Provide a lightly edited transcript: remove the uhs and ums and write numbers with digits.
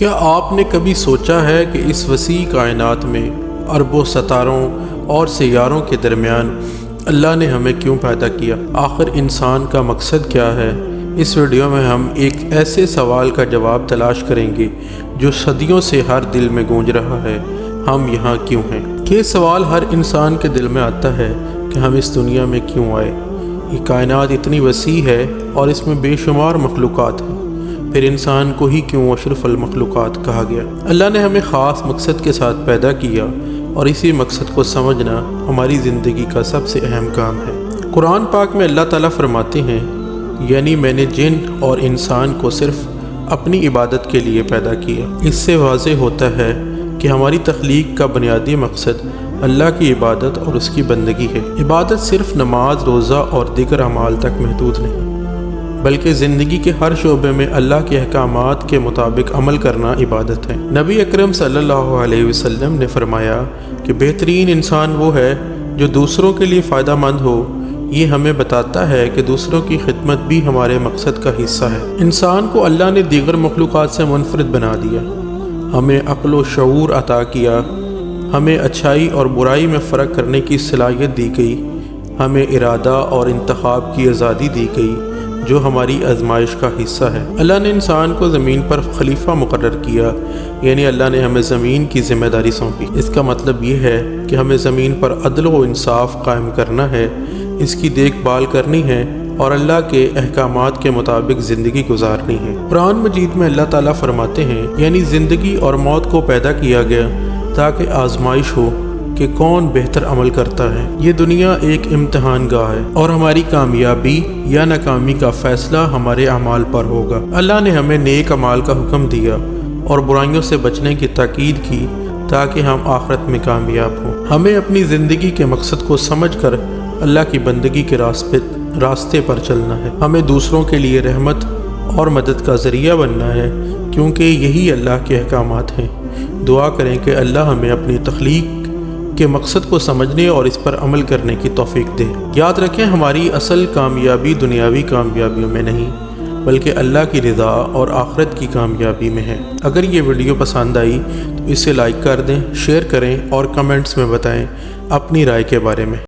کیا آپ نے کبھی سوچا ہے کہ اس وسیع کائنات میں اربوں ستاروں اور سیاروں کے درمیان اللہ نے ہمیں کیوں پیدا کیا؟ آخر انسان کا مقصد کیا ہے؟ اس ویڈیو میں ہم ایک ایسے سوال کا جواب تلاش کریں گے جو صدیوں سے ہر دل میں گونج رہا ہے، ہم یہاں کیوں ہیں؟ یہ سوال ہر انسان کے دل میں آتا ہے کہ ہم اس دنیا میں کیوں آئے؟ یہ کائنات اتنی وسیع ہے اور اس میں بے شمار مخلوقات ہیں، پھر انسان کو ہی کیوں اشرف المخلوقات کہا گیا؟ اللہ نے ہمیں خاص مقصد کے ساتھ پیدا کیا اور اسی مقصد کو سمجھنا ہماری زندگی کا سب سے اہم کام ہے۔ قرآن پاک میں اللہ تعالیٰ فرماتے ہیں، یعنی میں نے جن اور انسان کو صرف اپنی عبادت کے لیے پیدا کیا۔ اس سے واضح ہوتا ہے کہ ہماری تخلیق کا بنیادی مقصد اللہ کی عبادت اور اس کی بندگی ہے۔ عبادت صرف نماز، روزہ اور دیگر اعمال تک محدود نہیں، بلکہ زندگی کے ہر شعبے میں اللہ کے احکامات کے مطابق عمل کرنا عبادت ہے۔ نبی اکرم صلی اللہ علیہ وسلم نے فرمایا کہ بہترین انسان وہ ہے جو دوسروں کے لیے فائدہ مند ہو۔ یہ ہمیں بتاتا ہے کہ دوسروں کی خدمت بھی ہمارے مقصد کا حصہ ہے۔ انسان کو اللہ نے دیگر مخلوقات سے منفرد بنا دیا، ہمیں عقل و شعور عطا کیا، ہمیں اچھائی اور برائی میں فرق کرنے کی صلاحیت دی گئی، ہمیں ارادہ اور انتخاب کی آزادی دی گئی جو ہماری آزمائش کا حصہ ہے۔ اللہ نے انسان کو زمین پر خلیفہ مقرر کیا، یعنی اللہ نے ہمیں زمین کی ذمہ داری سونپی۔ اس کا مطلب یہ ہے کہ ہمیں زمین پر عدل و انصاف قائم کرنا ہے، اس کی دیکھ بھال کرنی ہے اور اللہ کے احکامات کے مطابق زندگی گزارنی ہے۔ قرآن مجید میں اللہ تعالیٰ فرماتے ہیں، یعنی زندگی اور موت کو پیدا کیا گیا تاکہ آزمائش ہو کہ کون بہتر عمل کرتا ہے۔ یہ دنیا ایک امتحان گاہ ہے اور ہماری کامیابی یا ناکامی کا فیصلہ ہمارے اعمال پر ہوگا۔ اللہ نے ہمیں نیک اعمال کا حکم دیا اور برائیوں سے بچنے کی تاکید کی تاکہ ہم آخرت میں کامیاب ہوں۔ ہمیں اپنی زندگی کے مقصد کو سمجھ کر اللہ کی بندگی کے راستے پر چلنا ہے۔ ہمیں دوسروں کے لیے رحمت اور مدد کا ذریعہ بننا ہے، کیونکہ یہی اللہ کے احکامات ہیں۔ دعا کریں کہ اللہ ہمیں اپنی تخلیق کے مقصد کو سمجھنے اور اس پر عمل کرنے کی توفیق دے۔ یاد رکھیں، ہماری اصل کامیابی دنیاوی کامیابیوں میں نہیں، بلکہ اللہ کی رضا اور آخرت کی کامیابی میں ہے۔ اگر یہ ویڈیو پسند آئی تو اسے لائک کر دیں، شیئر کریں اور کمنٹس میں بتائیں اپنی رائے کے بارے میں۔